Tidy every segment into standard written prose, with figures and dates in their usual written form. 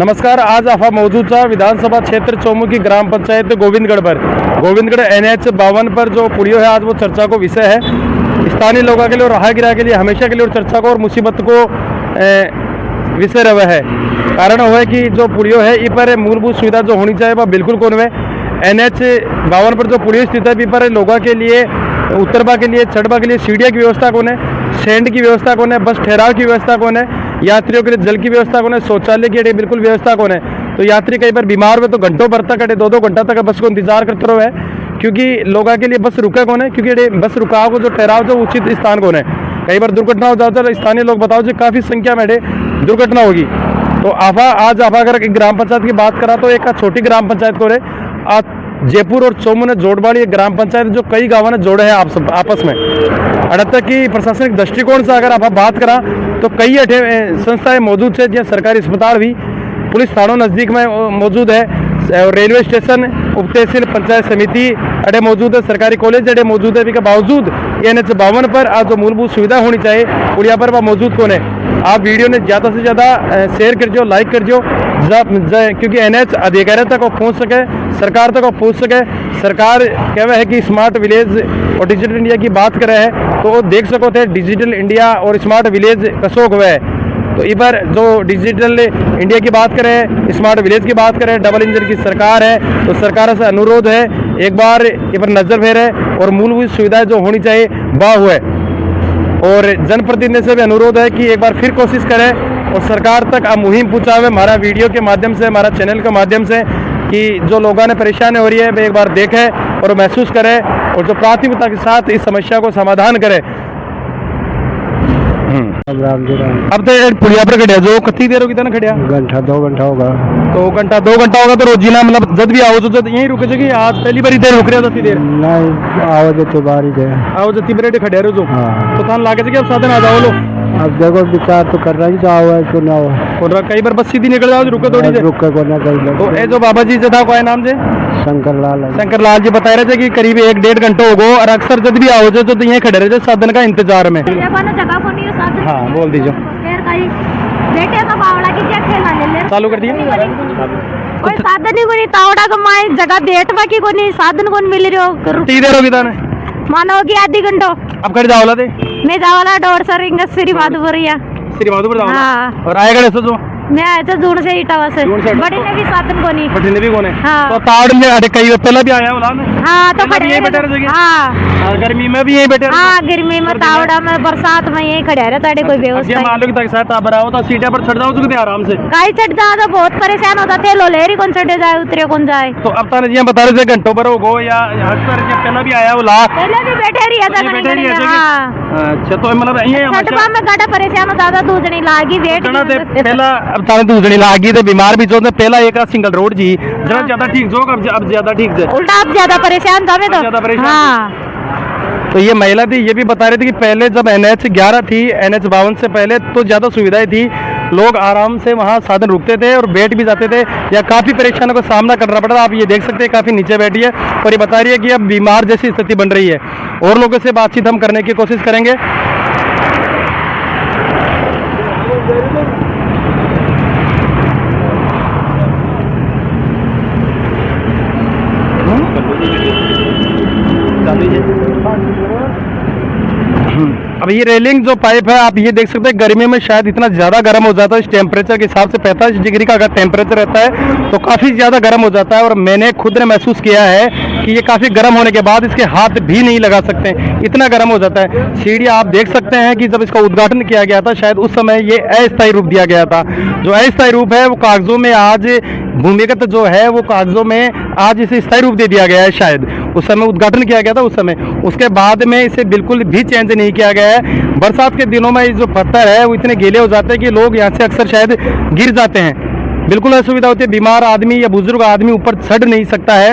नमस्कार। आज आफा मौजूद है विधानसभा क्षेत्र चौमुखी ग्राम पंचायत गोविंदगढ़ पर। गोविंदगढ़ NH 52 पर जो पुलियो है, आज वो चर्चा को विषय है। स्थानीय लोगों के लिए और राहगीरा के लिए हमेशा के लिए और चर्चा को और मुसीबत को विषय रहा है। कारण वो है कि जो पुलियो है इ पर मूलभूत सुविधा जो होनी चाहिए वह बिल्कुल कौन है। NH 52 पर जो पुलियो स्थित है पर लोगों के लिए उतरबा के लिए चढ़बा के लिए सीढ़िया की व्यवस्था कौन है, स्टैंड की व्यवस्था कौन है, बस ठहराव की व्यवस्था कौन है, यात्रियों के लिए जल की व्यवस्था कौन है, शौचालय की बिल्कुल व्यवस्था कौन है। तो यात्री कई बार बीमार हुए तो घंटों भर तक 2-2 घंटा तक बस को इंतजार करते रहे, क्योंकि लोगों के लिए बस रुका कौन है, क्योंकि बस रुकाव को जो ठहराव जो उचित स्थान कौन है। कई बार दुर्घटना हो जाता है, स्थानीय लोग बताओ जो काफ़ी संख्या में दुर्घटना होगी। तो आज आफा अगर ग्राम पंचायत की बात करा तो एक छोटी ग्राम पंचायत को आज जयपुर और चौमू ने जोड़वाड़ी एक ग्राम पंचायत जो कई गाँव ने जोड़े हैं आपस में। अड़ता की प्रशासनिक दृष्टिकोण से अगर आप बात करा तो कई संस्थाएं मौजूद है, जैसे सरकारी अस्पताल भी, पुलिस थानों नज़दीक में मौजूद है, रेलवे स्टेशन, उप तहसील, पंचायत समिति अड़े मौजूद है, सरकारी कॉलेज अड़े मौजूद है। इसके बावजूद NH 52 पर आज जो मूलभूत सुविधा होनी चाहिए पुलिया पर वह मौजूद कौन है। आप वीडियो ने ज़्यादा से ज़्यादा शेयर कर जो, लाइक कर जो, क्योंकि NH अधिकारी तक पहुँच सके, सरकार तक पहुँच सके। सरकार कह रहा है कि स्मार्ट विलेज और डिजिटल इंडिया की बात कर रहे हैं, तो देख सको थे डिजिटल इंडिया और स्मार्ट विलेज कसोक हुआ है। तो इस पर जो डिजिटल इंडिया की बात करें, स्मार्ट विलेज की बात करें, डबल इंजन की सरकार है, तो सरकार से अनुरोध है एक बार इस पर नजर फेरे और मूलभूत सुविधाएं जो होनी चाहिए वह हुए। और जनप्रतिनिधि से भी अनुरोध है कि एक बार फिर कोशिश करें और सरकार तक आप मुहिम पहुँचावे हमारा वीडियो के माध्यम से, हमारा चैनल के माध्यम से, कि जो लोगों ने परेशानी हो रही है वे एक बार देखें और महसूस करें और जो प्राथमिकता के साथ इस समस्या को समाधान करें। अब तो पुलिया पर खड़िया जो कितनी देर होगी ना खड़िया? घंटा 2 घंटा होगा। तो घंटा 2 घंटा होगा तो रोजीना मतलब जब भी आओ तो जब यहीं रुके कि आज पहली बारी देर रुक रहे हो देर नहीं आओ जते बारी दे आओ जती बरेडे खड़े रहो जो। हाँ। तो थान लागे कि अब साधन आ जाओ लो। अब देखो विचार तो कर रहा है जाओ है क्यों ना हो। और कई बार बस सीधी निकल जाओ रुके थोड़ी देर रुक को ना कर। तो ए जो बाबा जी जदा को है नाम जे शंकर लाल जी बता रहे थे कि करीब 1-1.5 घंटे हो गो और अक्सर जब भी आओ जो तो यहीं खड़े रहे साधन का इंतजार में। हाँ बोल दीजिए। चालू कर दिया कोई साधन ही कोनी तावड़ा को माय जगह बैठवा की कोनी साधन कोन मिल रही हो। कितनी देर होगी ताने? मानो होगी आधी घंटो। अब कर जाओला थे मैं जावाला डोर सर इंग श्री माधुपुरिया जाओ। हाँ। और आएगा ऐसा जो मैं ऐसे दूर से इटावा से बड़ी ने भी साधन कोनी बड़ी ने भी कोने। हाँ। तो ताड़ में अरे कई पहले भी आया होला ना। हाँ तो खड़े यहीं बैठे रहे। हाँ गर्मी में भी यहीं बैठे रहे। हाँ गर्मी में तावड़ा में बरसात में यहीं खड़े रहे ताड़े कोई व्यवस्था ये मालूम तक साथ आप आओ तो सीटा पर चढ़ जाओ तो आराम से काई चढ़ जा तो बहुत परेशान होता थे लोलेरी कौन चढ़े जाए उतरे कौन जाए। तो अब ताने जी बता रहे थे घंटों पर होगो या अक्सर जब पहले भी आया होला पहले भी बैठे रही था। हाँ अच्छा तो मतलब ये छठवा में गाड़ा परेशान होता था दूसरी लागी वेट पहला अब ताने दूसरी लागी तो बीमार भी जो पहला एक सिंगल रोड जी जरा ज्यादा ठीक जो अब ज्यादा ठीक है उल्टा अब ज्यादा परेशान था मैं तो ज्यादा परेशान। हाँ। तो ये महिला थी ये भी बता रही थी कि पहले जब NH 11 थी NH 52 से पहले तो ज्यादा सुविधाएं थी, लोग आराम से वहाँ साधन रुकते थे और बैठ भी जाते थे या काफी परेशानियों का सामना करना पड़ा था। आप ये देख सकते हैं काफी नीचे बैठी है और ये बता रही है कि अब बीमार जैसी स्थिति बन रही है। और लोगों से बातचीत हम करने की कोशिश करेंगे। अब ये रेलिंग जो पाइप है आप ये देख सकते हैं गर्मी में शायद इतना ज़्यादा गर्म हो जाता है। इस टेम्परेचर के हिसाब से 45 डिग्री का अगर टेम्परेचर रहता है तो काफ़ी ज़्यादा गर्म हो जाता है। और मैंने खुद ने महसूस किया है कि ये काफ़ी गर्म होने के बाद इसके हाथ भी नहीं लगा सकते, इतना गर्म हो जाता है। सीढ़ियाँ आप देख सकते हैं कि जब इसका उद्घाटन किया गया था शायद उस समय ये अस्थायी रूप दिया गया था। जो अस्थायी रूप है वो कागजों में आज भूमिगत जो है वो कागजों में आज इसे स्थायी रूप दे दिया गया है। शायद उस समय उद्घाटन किया गया था उस समय, उसके बाद में इसे बिल्कुल भी चेंज नहीं किया गया है। बरसात के दिनों में जो पत्थर है वो इतने गीले हो जाते हैं कि लोग यहाँ से अक्सर शायद गिर जाते हैं। बिल्कुल असुविधा होती है, बीमार आदमी या बुजुर्ग आदमी ऊपर चढ़ नहीं सकता है।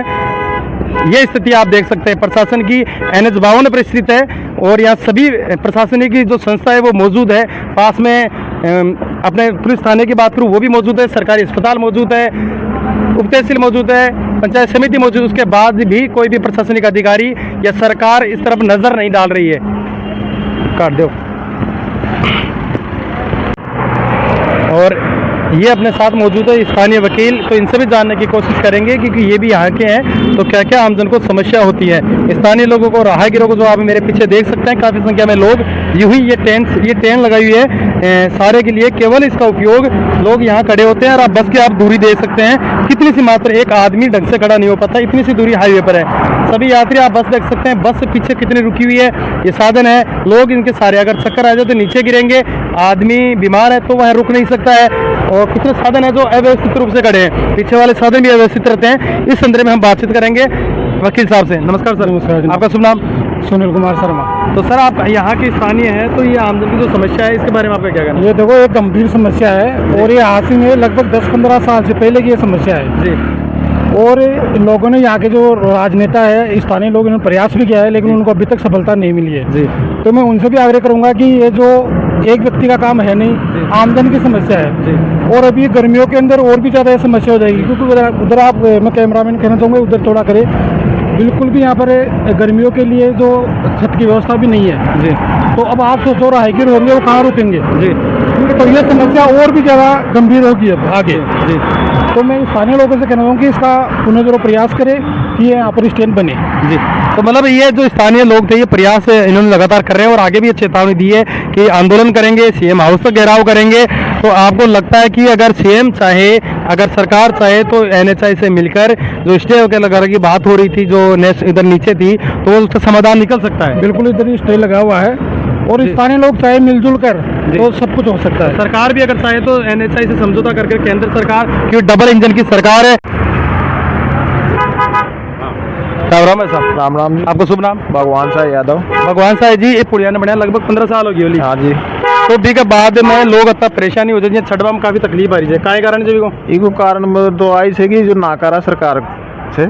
ये स्थिति आप देख सकते हैं प्रशासन की NH 52 पर स्थित है और यहाँ सभी प्रशासनिक की जो संस्था है वो मौजूद है। पास में अपने पुलिस थाने की बात करूँ वो भी मौजूद है, सरकारी अस्पताल मौजूद है, उप तहसील मौजूद है, पंचायत समिति मौजूद। उसके बाद भी कोई भी प्रशासनिक अधिकारी या सरकार इस तरफ नजर नहीं डाल रही है। काट दो। और ये अपने साथ मौजूद है स्थानीय वकील, तो इनसे भी जानने की कोशिश करेंगे क्योंकि ये भी यहाँ के हैं, तो क्या क्या आमजन को समस्या होती है। स्थानीय लोगों को, राहगीरों को, जो आप मेरे पीछे देख सकते हैं काफ़ी संख्या में लोग, यूं ही ये टेंट लगाई हुई है सारे के लिए, केवल इसका उपयोग लोग यहाँ खड़े होते हैं। और आप बस की आप दूरी देख सकते हैं कितनी सी मात्र, एक आदमी ढंग से खड़ा नहीं हो पाता, इतनी सी दूरी हाईवे पर है। सभी यात्री आप बस देख सकते हैं, बस से पीछे कितनी रुकी हुई है, ये साधन है। लोग इनके सारे अगर चक्कर आ जाए तो नीचे गिरेंगे, आदमी बीमार है तो वह रुक नहीं सकता है, और कितने साधन है जो अव्यवस्थित रूप से खड़े हैं, पीछे वाले साधन भी अव्यवस्थित रहते हैं। इस संदर्भ में हम बातचीत करेंगे वकील साहब से। नमस्कार सर। नमस्कार। आपका शुभ नाम? सुनील कुमार शर्मा। तो सर आप यहाँ के स्थानीय हैं, तो ये आमदनी की जो समस्या है इसके बारे में आपका क्या कहना है? ये देखो एक गंभीर समस्या है और ये आज से नहीं, लगभग 10-15 साल से पहले की ये समस्या है जी। और लोगों ने, यहाँ के जो राजनेता है, स्थानीय लोग, इन्होंने प्रयास भी किया है लेकिन उनको अभी तक सफलता नहीं मिली है जी। तो मैं उनसे भी आग्रह करूंगा कि ये जो एक व्यक्ति का काम है नहीं, आमदनी की समस्या है जी। और अभी गर्मियों के अंदर और भी ज़्यादा समस्या हो जाएगी क्योंकि उधर आप, मैं कैमरामैन कहना चाहूँगा उधर थोड़ा करे, बिल्कुल भी यहाँ पर गर्मियों के लिए जो छत की व्यवस्था भी नहीं है जी। तो अब आप सोचो राहगीर होंगे वो कहाँ रुकेंगे जी। तो ये समस्या और भी ज़्यादा गंभीर होगी अब आगे। जी। तो मैं स्थानीय लोगों से कहना चाहूँ कि इसका पुनः जो प्रयास करें कि ये यहाँ पर स्टैंड बने। जी। तो मतलब ये जो स्थानीय लोग थे ये प्रयास इन्होंने लगातार कर रहे हैं और आगे भी ये चेतावनी दी है कि आंदोलन करेंगे, सीएम हाउस तक घेराव करेंगे। तो आपको लगता है कि अगर सीएम चाहे, अगर सरकार चाहे तो एनएचआई से मिलकर जो स्टे वगैरह की बात हो रही थी जो इधर नीचे थी, तो उसका समाधान निकल सकता है? बिल्कुल, इधर ही स्टे लगा हुआ है और स्थानीय लोग चाहे मिलजुल कर तो सब कुछ हो सकता है। सरकार भी अगर चाहे तो एनएचआई से समझौता करके, केंद्र सरकार क्योंकि डबल इंजन की सरकार है। राम राम है साहब। राम राम जी। आपका शुभ नाम? भगवान साहब यादव। भगवान साहब जी, ये पुलिया ने बनाया लगभग 15 साल हो गई होली। हाँ जी। तो भी के बाद में लोग इतना परेशानी हो जाती है, छठवा में काफी तकलीफ आ रही है, काय कारण जी को? इको कारण में तो आई से कि जो नाकारा सरकार से,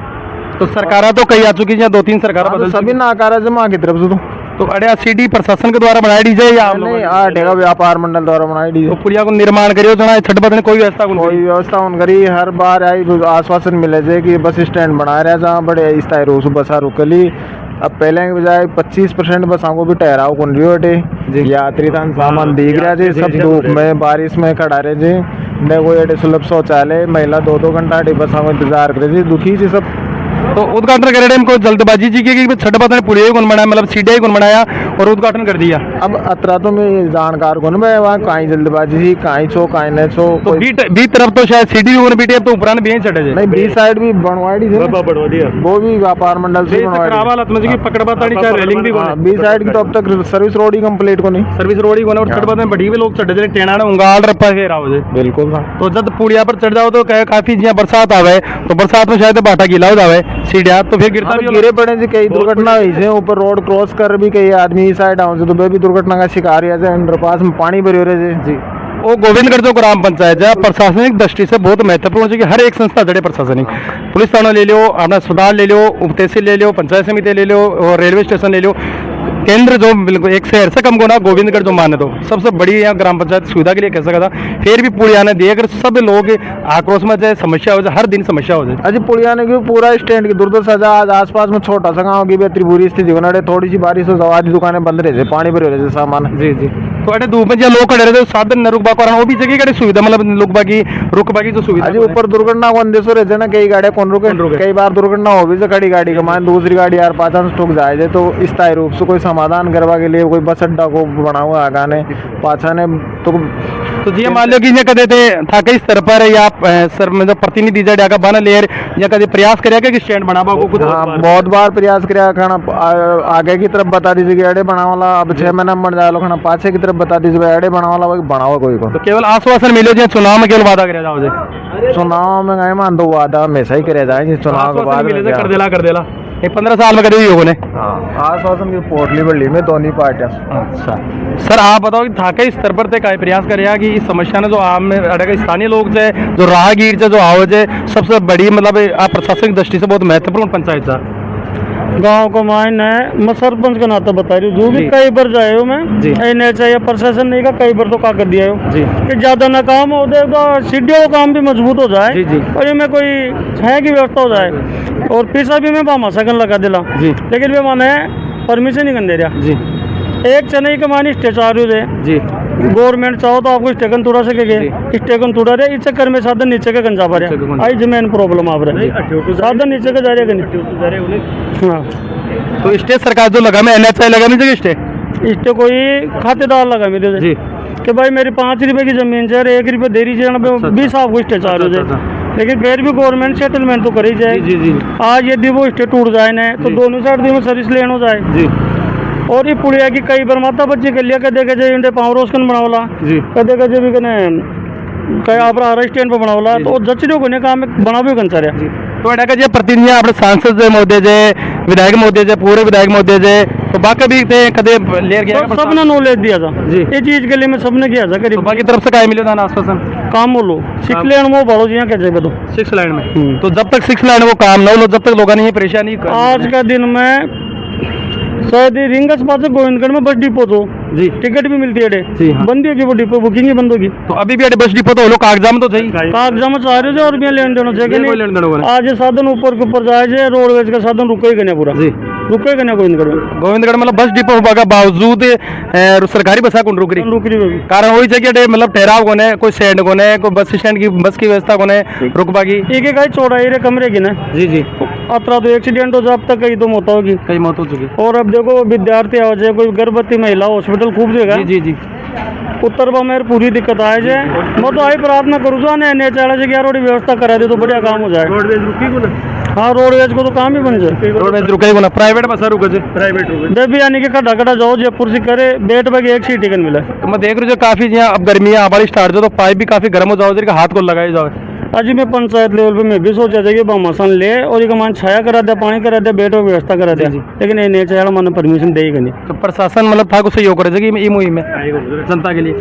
तो सरकारा तो कई आ चुकी है, 2-3 सरकार बदल सभी नाकारा से माँ की तरफ से तो अरे सीडी प्रशासन के द्वारा बनाई दी जाए या नहीं, आठेगा व्यापार मंडल द्वारा बनाई दी। तो पुलिया को निर्माण करियो जना छठ बदने कोई व्यवस्था कोई व्यवस्था उन करी, हर बार आई आश्वासन मिले थे कि बस स्टैंड बना रहे जहाँ बड़े स्थायी रूप से बसा रुकली। अब पहले के बजाय 25% बसों को भी ठहराव कौन रही होटे, यात्री था सामान दिख रहा जी, सब धूप में बारिश में खड़ा रहे जी, देखो ये सुलभ शौचालय, महिला 2-2 घंटा बसों को इंतजार करे जी, दुखी जी सब। तो उद्घाटन करे इनको जल्दबाजी जी की छठ बदने पुलिया कौन बनाया, मतलब सीडी कौन बनाया और उद्घाटन कर दिया। अब अतरा तो मैं जानकार कौन मैं वहाँ कहीं जल्दबाजी थी, कहीं छो कहीं नहीं छो। तो बी तरफ तो शायद सीडी भी बीटी, अब तो उपरान भी चढ़े नहीं, बी साइड भी बनवाई थी, वो भी व्यापार मंडल से रेलिंग भी बी साइड की तो अब तक सर्विस रोड ही कंप्लीट को नहीं, सर्विस रोड ही और छठ बदने बढ़ी हुए लोग चढ़े जाए, टेना उंगाल रप्पा घेरा हो जाए। बिल्कुल। तो जब पुलिया पर चढ़ जाओ तो काफी जिया बरसात आवे, तो बरसात में शायद बाटा गीला हो जावे सीढ़िया, तो फिर गिरता भी गिरे पड़े जी, कई दुर्घटना हुई है ऊपर रोड क्रॉस कर भी कई आदमी साइड आऊँ तो वे भी दुर्घटना का शिकार है, अंडरपास में पानी भरे हो रहे जी। वो गोविंदगढ़ जो ग्राम पंचायत है प्रशासनिक दृष्टि से बहुत महत्वपूर्ण है कि हर एक संस्था जड़े प्रशासनिक, पुलिस थाना ले लो, अपना अस्पताल ले लो, उप तहसील ले लो, पंचायत समिति ले लो और रेलवे स्टेशन ले लो, केंद्र जो बिल्कुल एक शहर से कम को ना गोविंदगढ़ जो माने तो सबसे बड़ी यहाँ ग्राम पंचायत सुविधा के लिए कह सकता था, फिर भी पुलिया ने दिए, अगर सब लोग आक्रोश में जाए, समस्या हो जाए, हर दिन समस्या हो जाए। अजी पुलिया ने क्यों पूरा स्टैंड की दुर्दशा, आज आसपास में छोटा सा गाँव की बेहतरी बुरी स्थिति होना, थोड़ी सी बारिश हो जाओ आधी दुकानें बंद रहे थे, पानी भरे रहे थे सामान। जी जी। तो अरे धूप में जो लोग खड़े रहते साधन न रुकबा कारण वो भी जगह कड़े सुविधा, मतलब रुकबा की जो सुविधा। अजी ऊपर दुर्घटना को अंदेशो रहते ना, कई गाड़ियाँ कौन रुके, कई बार दुर्घटना हो भी तो खड़ी गाड़ी का मान दूसरी गाड़ी यार पाचन ठुक जाए, तो स्थायी रूप से कोई समाधान करवा के लिए कोई बस अड्डा को बना हुआ आगा ने पाछा ने तो जी मान लो कि ये कदे थे था कई स्तर पर या सर मतलब प्रतिनिधि जड़े आगा बना लेर या कदे प्रयास करया कि स्टैंड बनावा को कुछ? हाँ, बहुत बार प्रयास करया खाना आगे की तरफ बता दीजिए अड़े बनाने वाला, अब 6 महीना बन जाए लो खाना पाछे की तरफ बता दीजिए अड़े बनाने वाला बनावा कोई को। तो केवल आश्वासन मिले जो चुनाव में केवल वादा करे जाओ, चुनाव में गए मान दो वादा हमेशा ही करे जाए, चुनाव के बाद कर देला 15 साल में कभी होने आश्वासन की पोटली बल्ली में दोनों पार्टियां। अच्छा सर आप बताओ कि था कई स्तर पर ते काय प्रयास करे कि इस समस्या ने जो आम में अड़े स्थानीय लोग से जो राहगीर से जो आवाज है सबसे बड़ी मतलब आप प्रशासनिक दृष्टि से बहुत महत्वपूर्ण पंचायत था गांव को मायने मैं सरपंच का नाता बता रही हूँ, जो भी कई बार जाए हो मैं एनएचआई या प्रशासन नहीं का कई बार तो का कर दिया हो जी कि ज्यादा नाकाम हो जाए तो सीढ़ियों का काम भी मजबूत हो जाए जी जी और में कोई छाया की व्यवस्था हो जाए और पैसा भी मैं बामा सकन लगा दिला जी, लेकिन वे माने परमिशन नहीं कर दे रहा जी, एक चेन्नई के मानी स्टेज आ रही है जी गवर्नमेंट चाहो तो आपको स्टेकन तोड़ा सकेंगे, स्टेकन तोड़ा रहे इस चक्कर में साधन नीचे का गंजा पा रहा है। आई जमीन प्रॉब्लम आप रहे साधन नीचे का जा रहे हैं। हाँ तो स्टे सरकार जो लगा में NHI लगा नहीं स्टे इस कोई खातेदार लगा मेरे जी कि भाई मेरी 5 रुपए की जमीन से 1 रुपये दे रही है 20 आपको स्टे चार्ज हो जाए, लेकिन फिर भी गवर्नमेंट सेटलमेंट तो करी जाए। जी जी आज यदि वो स्टे टूट जाए ना तो दोनों साइड में सर्विस लेन हो जाए। जी और ये पुलिया की कई बार माता बच्ची कर लिया कदे कदे इंडे पाँव रोशकन बनावला जी कदे कदे भी कने कई आप स्टैंड पर बनावला तो जचरियों को ने काम बनावे कंचारिया। तो एटा जे प्रतिनिधि अपने सांसद जे महोदय जे विधायक महोदय जे पूरे विधायक महोदय जे तो बाकी भी ते कदे ले गया तो सबने नॉलेज दिया था जी। ये चीज के लिए मैं सबने किया था तो करीब बाकी तरफ से काय मिले था ना आश्वासन काम बोलो सिख लेन वो भाड़ो जी कह जाए तो 6 लाइन में। तो जब तक 6 लाइन वो काम ना हो जब तक लोगों ने ये परेशानी आज का दिन में शायद रिंगस पास गोविंदगढ़ में बस डिपो तो जी टिकट भी मिलती है जी हाँ। बंद होगी वो डिपो बुकिंग ही बंद होगी। तो अभी भी बस डिपो तो लोग कागजात में तो सही कागजात में चाह रहे थे और भी लेन देना चाहिए कोई लेन देन होगा आज ये साधन ऊपर के ऊपर जाए जे रोडवेज का साधन रुके ही नहीं पूरा जी रुके ही नहीं गोविंदगढ़ में। गोविंदगढ़ मतलब बस डिपो होगा के बावजूद सरकारी बसा कौन रुक रही रुकरी होगी कारण वही जगह मतलब ठहराव कोने कोई स्टैंड कोने कोई बस स्टैंड की बस की व्यवस्था कोने रुकबा की एक एक चौड़ाई रे कमरे की ना जी जी अतरा तो एक्सीडेंट हो जाए अब तक कहीं तो मौत होगी कई मौत हो चुकी और अब देखो विद्यार्थी आ जाए कोई गर्भवती महिला हॉस्पिटल खूब देगा जी जी जी उत्तर बा मेरे पूरी दिक्कत आए जाए मैं तो आई प्रार्थना करूँ जो ने NHI की रोड व्यवस्था करा दे तो बढ़िया काम हो जाए। रोडवेज रुकी को ना हाँ रोडवेज को तो काम ही बन जाए रोडवेज रुके को ना प्राइवेट बस रुके जे प्राइवेट रुके जब भी यानी कि खड़ा खड़ा जाओ जयपुर से करे बेट बगे एक सीट टिकट मिला। तो मैं देख रहा हूँ काफी यहाँ अब गर्मी हमारी स्टार्ट हो तो पाइप भी काफी गर्म हो जाओ जरा हाथ को लगाए जाओ। अजी मैं पंचायत लेवल पे मैं भी सोचा था कि मसन ले और एक मान छाया करा दिया पानी करा दिया बेट व्यवस्था करा दिया लेकिन NHI मैंने परमिशन दे ही नहीं। तो प्रशासन मतलब था कुछ सहयोग करे कि ई मुहिम में जनता के लिए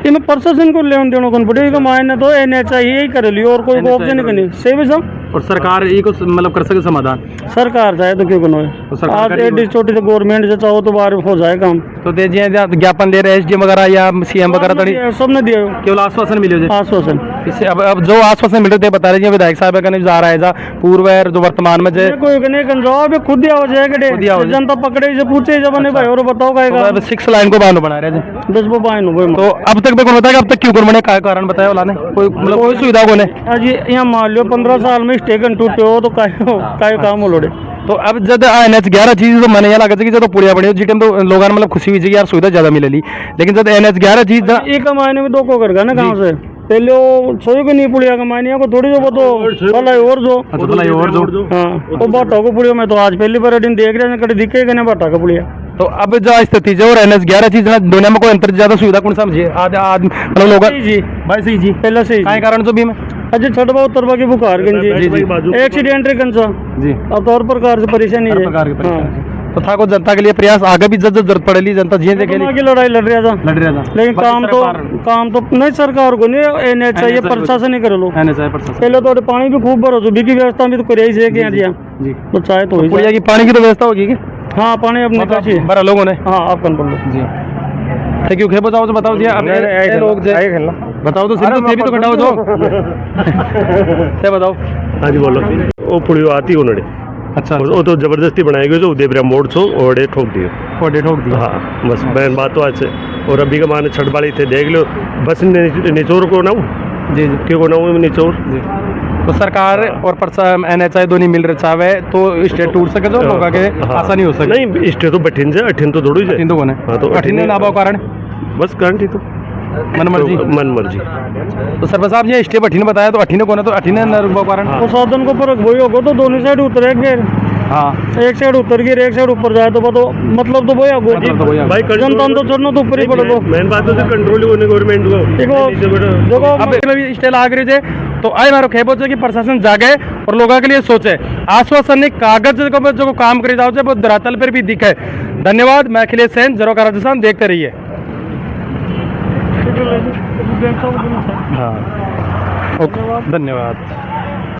ये मैं प्रशासन को लेन देना कौन पड़ेगा मायने तो NHI यही कर लियो और कोई ऑप्शन नहीं करनी सही सब और सरकार ये को मतलब कर सके समाधान सरकार चाहे तो क्यों करो तो आज एडी छोटी तो गवर्नमेंट से चाहो तो बाहर हो जाए काम तो दे दिए ज्ञापन दे रहे SDM वगैरह या CM वगैरह तो सबने दिया केवल आश्वासन मिले आश्वासन इससे अब जो आश्वासन मिले थे बता रहे विधायक साहब का जा रहा है जा पूर्व है जो वर्तमान में कोई जवाब खुद ही आ जाएगा जनता पकड़े से पूछे जब नहीं भाई और बताओ का 6 लाइन को बांध बना रहे थे 10 वो बाइन हो तो अब तक कौन बताया अब तक क्यों कौन बने क्या कारण बताया वाला ने कोई मतलब कोई सुविधा कौन है आज यहाँ मान लो 15 साल में स्टेशन टूटे हो तो काय काम हो लोड़े तो अब जब NH11 चीज तो मैंने लगा कि जब पुड़िया बड़ी जी टाइम तो लोगों ने मतलब खुशी हुई कि यार सुविधा ज्यादा मिले ली लेकिन जब NH11 चीज एक महीने में 2 को कर ना गाँव से पहले वो सोई को नहीं पुड़िया का मानिया को थोड़ी जो वो तो भलाई और जो हाँ वो बाटा को पुड़िया में तो आज पहली बार दिन देख रहे हैं कभी दिखेगा नहीं बाटा का पुड़िया। तो अब जो स्थिति जो और NH11 चीज ना दुनिया में कोई अंतर ज्यादा सुविधा कौन समझिए आज मतलब लोग जी भाई सही जी पहले से काय कारण जो भी में अच्छा छठवा उत्तरवा की बुखार गंजी एक्सीडेंट रे कंसा जी अब तो और प्रकार से परेशानी है तो था को जनता के लिए प्रयास आगे भी जब जरूरत पड़ेगी जनता जी के लिए लड़ाई लड़ रहा था लेकिन काम तो नहीं सरकार को नहीं NHI प्रशासन ही कर लो पहले तो पानी भी खूब भरो बिकी व्यवस्था भी तो कर जी तो चाहे तो पुड़िया की पानी की तो व्यवस्था होगी हाँ पानी अपने कैसे बड़ा लोगों ने हाँ आप कन्फर्म लो जी थैंक यू बताओ तो बताओ जी अब लोग बताओ तो सिर्फ भी तो कटाओ जो बताओ हाँ जी बोलो वो पुड़ियो आती उन्होंने अच्छा वो तो जबरदस्ती बनाई गई जो उदयपुर मोड़ छो ओडे ठोक दियो हाँ बस बहन बात तो आज से और अभी का माने छठ वाली थे देख लो बस निचोर को ना जी जी क्यों को ना निचोर जी तो सरकार और NHI दोनों मिल रहे चाहे तो स्टेट टूट सके जो लोगों के आसानी हो सके नहीं स्टेट तो बठिन से अठिन तो थोड़ी जाए तो कोने हाँ तो अठिन ना बाव कारण बस कारण थी तो मन मर्जी तो सरपंच साहब ये स्टे अठिन बताया तो अठिन कोने तो अठिन न कारण तो साधन को फर्क वही होगा तो दोनों साइड उतरे फिर हाँ एक साइड उतर गई एक साइड ऊपर जाए तो मतलब तो वही आगो भाई जनता तो चढ़ना तो ऊपर ही पड़े तो मेन बात तो कंट्रोल होने गवर्नमेंट को देखो अब स्टे लाग रहे थे तो आए मारो खेबो कि प्रशासन जागे और लोगों के लिए सोचे आश्वासन ने कागज जो काम करे जाओ वो धरातल पर भी दिखे। धन्यवाद। मैं अखिलेश सेन जरो का राजस्थान देखते रहिए। हाँ ओके धन्यवाद।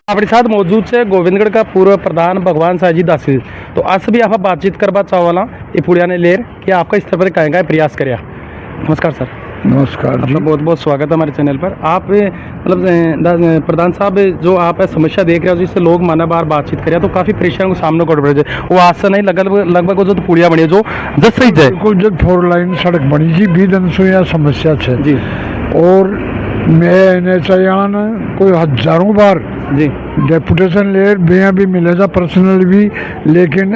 अपने साथ मौजूद है गोविंदगढ़ का पूर्व प्रधान भगवान साहजी दासी तो आज भी आप बातचीत करवा चाहो वाला ये पुड़िया ने लेर कि आपका इस तरह कहेंगे प्रयास करिए। नमस्कार सर। नमस्कार जी। आपका बहुत बहुत स्वागत है हमारे चैनल पर। आप मतलब प्रधान साहब जो आप समस्या देख रहे हो जिससे लोग माना बार बातचीत करें तो काफ़ी परेशानी का सामना कर रहे थे वो आज से नहीं लगभग जो पुलिया बनी जो जस सही है बिल्कुल जब 4 लाइन सड़क बनी जी 20 यहाँ समस्या है जी और मैं NHI कोई हजारों बार जी डेपुटेशन ले बेया भी मिले था पर्सनल भी, लेकिन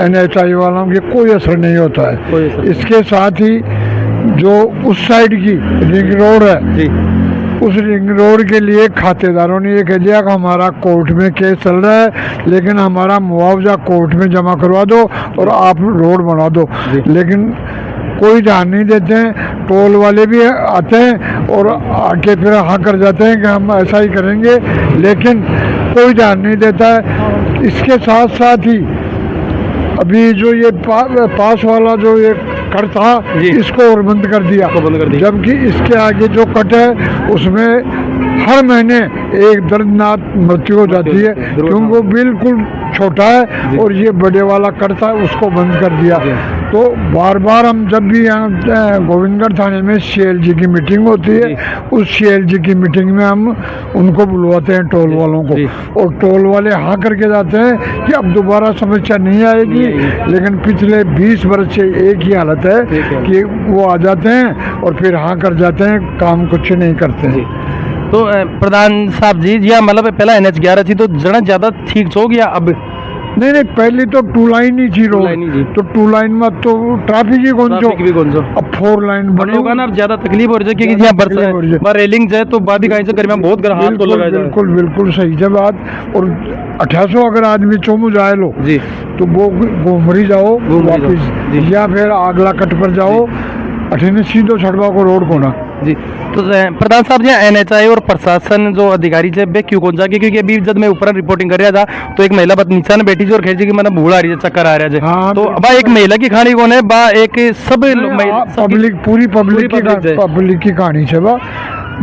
NHI वालों के कोई असर नहीं होता है। इसके साथ ही जो उस साइड की रिंग रोड है जी उस रिंग रोड के लिए खातेदारों ने ये कह दिया कि हमारा कोर्ट में केस चल रहा है लेकिन हमारा मुआवजा कोर्ट में जमा करवा दो और आप रोड बना दो, लेकिन कोई ध्यान नहीं देते हैं। टोल वाले भी आते हैं और आके फिर हाँ कर जाते हैं कि हम ऐसा ही करेंगे, लेकिन कोई ध्यान नहीं देता है। इसके साथ साथ ही अभी जो ये पास वाला जो ये कट था इसको और बंद कर दिया, जबकि इसके आगे जो कट है उसमें हर महीने एक दर्दनाक मृत्यु हो जाती है क्योंकि वो बिल्कुल छोटा है और ये बड़े वाला कट था उसको बंद कर दिया। तो बार बार हम जब भी यहाँ गोविंदगढ़ थाने में CLG की मीटिंग होती है उस CLG की मीटिंग में हम उनको बुलवाते हैं टोल वालों को, और टोल वाले हाँ करके जाते हैं कि अब दोबारा समस्या नहीं आएगी, लेकिन पिछले 20 वर्ष से एक ही हालत है कि वो आ जाते हैं और फिर हाँ कर जाते हैं, काम कुछ नहीं करते हैं। तो प्रधान साहब जी या मतलब पहला NH11 थी तो जरा ज़्यादा ठीक हो गया अब नहीं पहले तो 2 लाइन ही थी रोड, तो 2 लाइन में तो ट्रैफिक ही कौन जो अब 4 लाइन बने होगा ना। अब ज्यादा तकलीफ हो रही है क्योंकि यहाँ बरसात रेलिंग जाए तो बादी कहीं से गर्मी में बहुत गर्म तो लगाया बिल्कुल बिल्कुल सही है बात। और 1800 अगर आदमी चोमू जाए लो जी तो वो गोमरी जाओ वापिस या फिर अगला कट पर जाओ अठीने सीधो छड़वा को रोड कोना जी। तो प्रधान साहब जी NHI और प्रशासन जो अधिकारी थे वे क्यों कौन जाके, क्योंकि अभी जब मैं ऊपर रिपोर्टिंग कर रहा था तो एक महिला नीचा ने बैठी थी और खेल की मैंने भूल आ रही है चक्कर आ रहा है। हाँ, तो बा एक महिला की कहानी कौन है बा एक सब पब्लिक पूरी पब्लिक की कहानी है बा।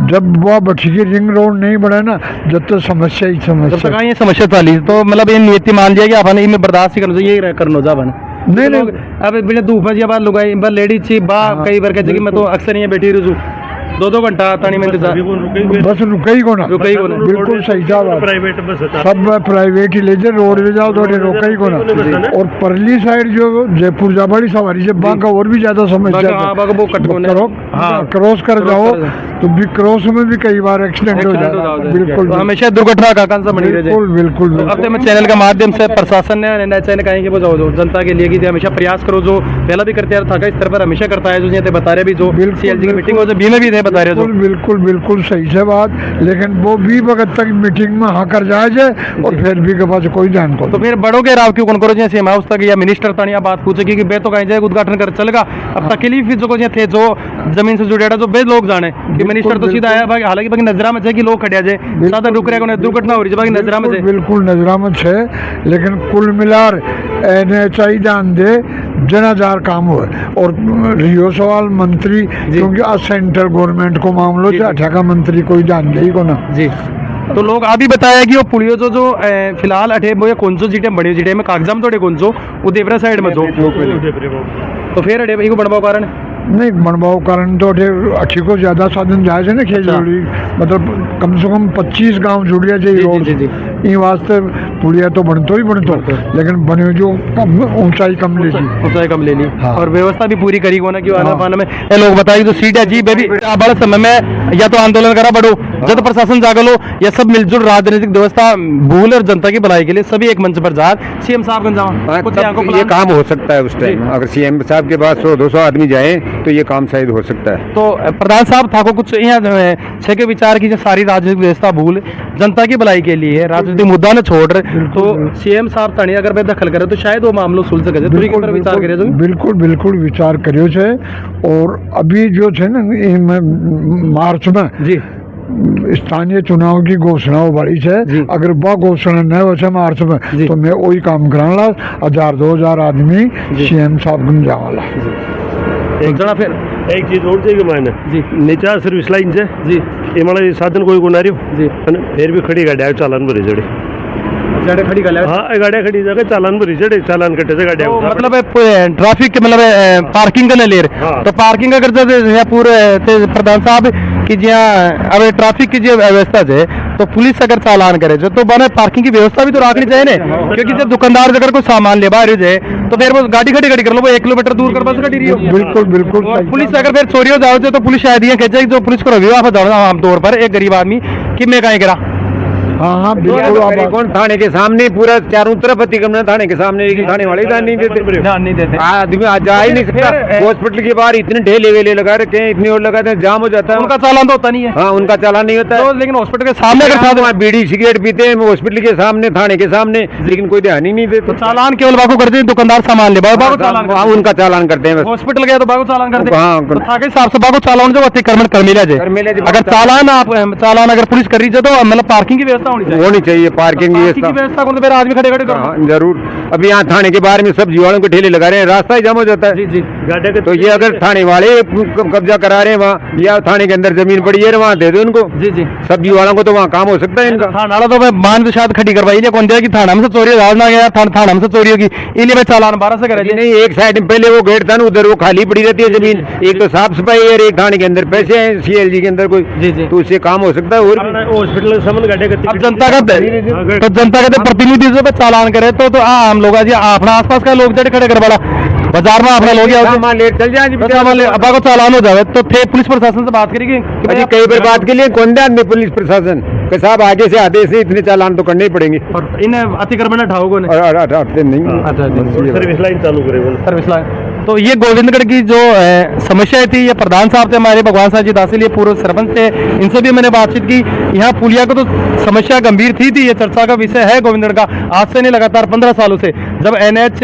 जब वह बठी की रिंग रोड नहीं बढ़े ना जब तक समस्या ही समस्या ये समस्या चाली तो मतलब ये नीति मान लिया कि अपन में बर्दाश्त ही करना चाहिए करना जा बने नहीं अब बिना धूप में बात लुगाई लेडीज थी बा कई बार कहते मैं तो अक्सर यहाँ बैठी रहूँ 2-2 घंटा तानी में बस रुका ही कोना बिल्कुल सही था प्राइवेट बस सब प्राइवेट ही ले जाए रोड पे जाओ थोड़े रोका ही कोना। और परली साइड जो जयपुर जाबाड़ी सवारी से बाग का और भी ज्यादा समस्या क्रॉस कर जाओ तो भी क्रॉस में भी कई बार एक्सीडेंट हो जाए बिल्कुल हमेशा दुर्घटना का आकांक्षा बनी रही बिल्कुल। अब मैं चैनल के माध्यम से प्रशासन ने NHI ने कहेंगे वो जाओ जनता के लिए कि हमेशा प्रयास करो जो पहला भी करते था इस तरह पर हमेशा करता है जो बता रहे भी जो CLG की मीटिंग हो जो बीमे भी थे बता रहे बिल्कुल सही से बात, लेकिन वो भी वक्त तक मीटिंग में हाँ कर जाए और फिर भी के पास कोई ध्यान को तो फिर बड़ों के राव क्यों करो जैसे हाउस तक या मिनिस्टर तक बात पूछे कि बे तो कहीं जाए उद्घाटन कर चलेगा। अब तकलीफ जो थे जो जमीन से जुड़े जो बे लोग जाने कि मिनिस्टर तो सीधा आया भाई हालांकि बाकी नजरा में है कि लोग खड़िया जाए साधा रुक रहे दुर्घटना हो रही है बाकी नजरा में बिल्कुल नजरा में है, लेकिन कुल मिलार NHI ध्यान दे जनाजार काम हुआ और रियो सवाल मंत्री क्योंकि आज सेंट्रल गवर्नमेंट को मामलों से अठाका मंत्री कोई ध्यान दे को ना जी। तो लोग अभी बताया कि वो पुलियो जो फिलहाल अठे वो कौन सो जीटे बड़ी जीटे में कागजाम थोड़े कौन सो उदेवरा साइड में जो तो फिर अठे भाई को बढ़ाओ कारण नहीं बनवाओ कारण तो अच्छी को ज्यादा साधन जायज है ना खेल जोड़ी मतलब कम से कम 25 गांव जुड़िया चाहिए रोड इन वास्ते पुलिया तो बनतो ही बनतो लेकिन बने जो ऊंचाई कम ले ली हाँ। और व्यवस्था भी पूरी करी ना क्यों आना पाना में ये लोग बताइए तो सीट है जी बेबी बड़े समय में या तो आंदोलन करा बढ़ो जब प्रशासन जागल हो या सब मिलजुल राजनीतिक व्यवस्था भूल और जनता की भलाई के लिए सभी एक मंच पर जा CM साहब ये काम हो सकता है उस टाइम अगर CM साहब के पास 100-200 आदमी जाए तो ये काम शायद हो सकता है। तो प्रधान साहब था को कुछ यहाँ छह के विचार की सारी राजनीतिक व्यवस्था भूल जनता की भलाई के लिए राजनीतिक मुद्दा न छोड़ रहे तो CM साहब तणी अगर वे दखल करे तो शायद वो मामलो सुल सके बिल्कुल विचार करियो छे। और अभी जो छे ना मार्च में जी स्थानीय चुनाव की घोषणा बड़ी है, अगर वह घोषणा न हो मार्च में तो मैं वही काम कराला 1000-2000 आदमी CM साहब बन जावाला। एक जना फिर एक चीज और चाहिए मैंने जी नीचा सर्विस लाइन से जी ये माला साधन कोई को ना रही जी फिर भी खड़ी गाड़ी चालन भरी जड़ी गाड़ी खड़ी कर हाँ गाड़िया खड़ी जगह चालान भरी चढ़े चालान कटे से गाड़िया मतलब ट्रैफिक मतलब पार्किंग का ले रहे हाँ। तो पार्किंग अगर जो पूरे प्रधान साहब कि जहाँ अब ट्रैफिक की जो व्यवस्था है तो पुलिस अगर चालान करे जो तो बने पार्किंग की व्यवस्था भी तो रखनी चाहिए ना, क्योंकि जब दुकानदार अगर कोई सामान ले बाहर जाए तो फिर वो गाड़ी खड़ी कर लो, वो 1 किलोमीटर दूर कर बस खड़ी रही हो। बिल्कुल बिल्कुल और पुलिस अगर फिर चोरी हो जाओ तो पुलिस शायद ये कहते हैं जो पुलिस को रवि आप आमतौर पर एक गरीब आदमी कि मैं कहीं गिरा। हाँ हाँ बिल्कुल आप कौन थाने के सामने पूरा चारों तरफ अतिक्रमण थाने के सामने, लेकिन थाने वाले ध्यान नहीं देते। ध्यान नहीं देते। आदमी आज जा ही नहीं सकता। हॉस्पिटल के बाहर इतने ढेले वेले लगा रखे हैं, इतनी और लगाते हैं, जाम हो जाता है। उनका चालान तो होता नहीं है। हाँ उनका चालान नहीं होता है। तो लेकिन हॉस्पिटल के सामने अगर साथ वहाँ बीड़ी सिगरेट पीते हैं हॉस्पिटल के सामने थाने के सामने, लेकिन कोई ध्यान ही नहीं देते। चालान केवल बाको करते हैं, दुकानदार सामान ले बाको चालान हाँ उनका चालान करते हैं बस। हॉस्पिटल गया तो बाको चालान करते हैं। हाँ, तो ताकि हिसाब से बाको चालान जो अतिक्रमण कर मिला जाए। अगर चालान अगर पुलिस कर रही है तो मतलब पार्किंग की व्यवस्था होनी चाहिए। पार्किंग की व्यवस्था करो तो फिर आदमी खड़े खड़े करो। हाँ, जरूर। अभी यहाँ थाने के बाहर में सब्जी वालों के ठेले लगा रहे हैं, रास्ता ही जाम हो जाता है। जी जी गाड़िया तो ये अगर थाने वाले कब्जा करा रहे हैं वहाँ, या थाने के अंदर जमीन पड़ी है वहाँ दे दो उनको। जी जी सब्जी वालों को तो वहाँ काम हो सकता है इनका। हाँ नाला तो मैं मान तो शायद खड़ी करवाई नहीं कौन दिया कि थाना में से चोरी ना गया थाना में से चोरी होगी, इसलिए मैं चालान 12 से करे। नहीं एक साइड में पहले वो गेट था ना उधर वो खाली पड़ी रहती है जमीन, एक तो साफ सफाई है, एक थाने के अंदर पैसे हैं CLG के अंदर कोई, जी जी तो उससे काम हो सकता है। और हॉस्पिटल के सामने गाड़िया अब जनता का तो जनता का प्रतिनिधि पे चालान करे तो हम लोग जी अपना आसपास का लोग जड़े खड़े कर बड़ा बाजार में अपना लोग सामान लेट चल जाए अब्बा को चालान हो जाए तो फिर पुलिस प्रशासन से बात करेगी कि भाई कई बार बात के लिए कौन ध्यान में पुलिस प्रशासन के साहब आगे से आधे से इतने चालान तो करने ही पड़ेंगे और इन अतिक्रमण हटाओगे और हटते नहीं। सर्विस लाइन चालू करेगा सर्विस लाइन। तो ये गोविंदगढ़ की जो समस्या थी, ये प्रधान साहब थे हमारे भगवान साहब जी दासिल, ये पूर्व सरपंच थे, इनसे भी मैंने बातचीत की। यहाँ पुलिया को तो समस्या गंभीर थी ये चर्चा का विषय है गोविंदगढ़ का, आज से नहीं लगातार 15 सालों से। जब NH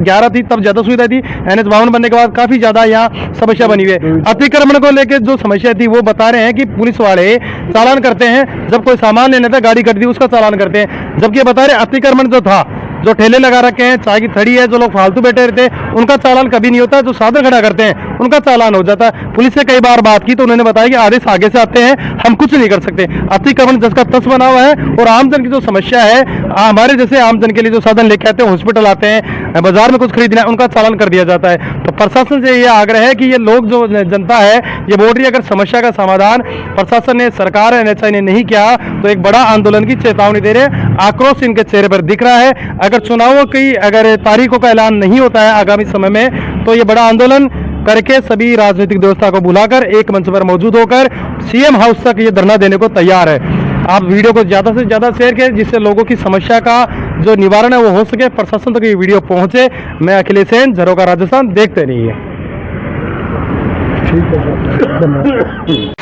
11 थी तब ज्यादा सुविधा थी, NH 52 बनने के बाद काफी ज्यादा यहाँ समस्या बनी हुई है। अतिक्रमण को लेकर जो समस्या थी वो बता रहे हैं कि पुलिस वाले चालान करते हैं, जब कोई सामान लेने था गाड़ी कट दी उसका चालान करते हैं, जबकि ये बता रहे अतिक्रमण जो था, जो ठेले लगा रखे हैं, चाय की थड़ी है, जो लोग फालतू बैठे रहते हैं उनका चालान कभी नहीं होता, जो साधन खड़ा करते हैं उनका चालान हो जाता है। पुलिस से कई बार बात की तो उन्होंने बताया कि आदेश आगे से आते हैं, हम कुछ नहीं कर सकते। अतिक्रमण जिसका तस बना हुआ है और आमजन की जो समस्या है, हमारे जैसे आमजन के लिए जो साधन लेके आते हैं, हॉस्पिटल आते हैं, बाजार में कुछ खरीदना है, उनका चालान कर दिया जाता है। तो प्रशासन से ये आग्रह है कि ये लोग जो जनता है ये बोल रही है, अगर समस्या का समाधान प्रशासन ने, सरकार NHI ने नहीं किया तो एक बड़ा आंदोलन की चेतावनी दे रहे हैं। आक्रोश इनके चेहरे पर दिख रहा है। अगर चुनावों की अगर तारीखों का ऐलान नहीं होता है आगामी समय में तो ये बड़ा आंदोलन करके सभी राजनीतिक व्यवस्था को बुलाकर एक मंच पर मौजूद होकर CM हाउस तक ये धरना देने को तैयार है। आप वीडियो को ज्यादा से ज्यादा शेयर करें जिससे लोगों की समस्या का जो निवारण है वो हो सके, प्रशासन तक ये वीडियो पहुंचे। मैं अखिलेश सेन, झरोखा राजस्थान, देखते रहिए। ठीक है सर, धन्यवाद।